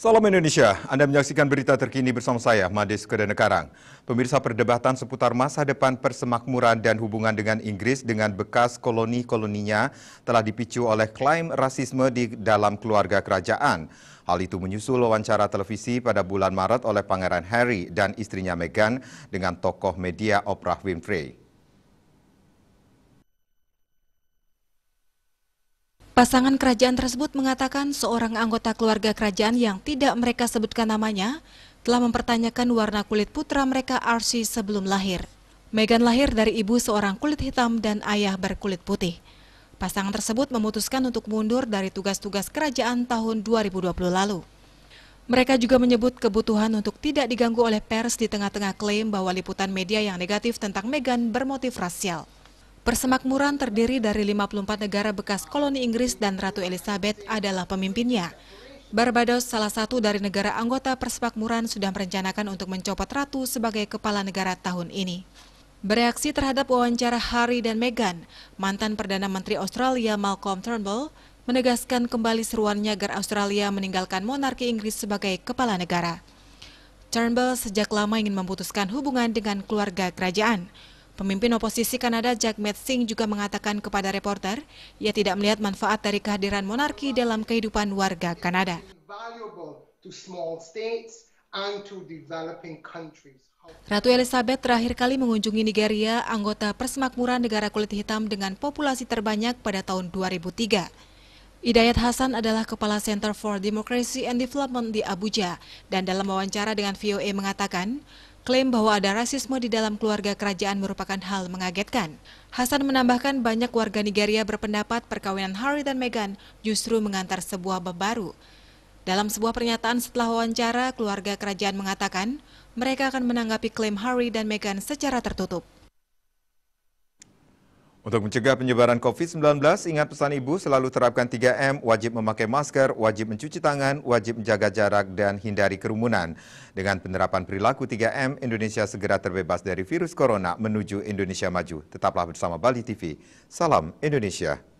Salam Indonesia, Anda menyaksikan berita terkini bersama saya, Made Sukadenekarang. Pemirsa, perdebatan seputar masa depan persemakmuran dan hubungan dengan Inggris dengan bekas koloni-koloninya telah dipicu oleh klaim rasisme di dalam keluarga kerajaan. Hal itu menyusul wawancara televisi pada bulan Maret oleh Pangeran Harry dan istrinya Meghan dengan tokoh media Oprah Winfrey. Pasangan kerajaan tersebut mengatakan seorang anggota keluarga kerajaan yang tidak mereka sebutkan namanya telah mempertanyakan warna kulit putra mereka Archie sebelum lahir. Meghan lahir dari ibu seorang kulit hitam dan ayah berkulit putih. Pasangan tersebut memutuskan untuk mundur dari tugas-tugas kerajaan tahun 2020 lalu. Mereka juga menyebut kebutuhan untuk tidak diganggu oleh pers di tengah-tengah klaim bahwa liputan media yang negatif tentang Meghan bermotif rasial. Persemakmuran terdiri dari 54 negara bekas koloni Inggris dan Ratu Elizabeth adalah pemimpinnya. Barbados, salah satu dari negara anggota persemakmuran, sudah merencanakan untuk mencopot Ratu sebagai kepala negara tahun ini. Bereaksi terhadap wawancara Harry dan Meghan, mantan Perdana Menteri Australia Malcolm Turnbull menegaskan kembali seruannya agar Australia meninggalkan monarki Inggris sebagai kepala negara. Turnbull sejak lama ingin memutuskan hubungan dengan keluarga kerajaan. Pemimpin oposisi Kanada Jagmeet Singh juga mengatakan kepada reporter, ia tidak melihat manfaat dari kehadiran monarki dalam kehidupan warga Kanada. Ratu Elizabeth terakhir kali mengunjungi Nigeria, anggota persemakmuran negara kulit hitam dengan populasi terbanyak pada tahun 2003. Hidayat Hasan adalah Kepala Center for Democracy and Development di Abuja, dan dalam wawancara dengan VOA mengatakan, klaim bahwa ada rasisme di dalam keluarga kerajaan merupakan hal mengagetkan. Hasan menambahkan banyak warga Nigeria berpendapat perkawinan Harry dan Meghan justru mengantar sebuah bab baru. Dalam sebuah pernyataan setelah wawancara, keluarga kerajaan mengatakan mereka akan menanggapi klaim Harry dan Meghan secara tertutup. Untuk mencegah penyebaran COVID-19, ingat pesan ibu, selalu terapkan 3M, wajib memakai masker, wajib mencuci tangan, wajib menjaga jarak, dan hindari kerumunan. Dengan penerapan perilaku 3M, Indonesia segera terbebas dari virus corona menuju Indonesia maju. Tetaplah bersama Bali TV. Salam Indonesia.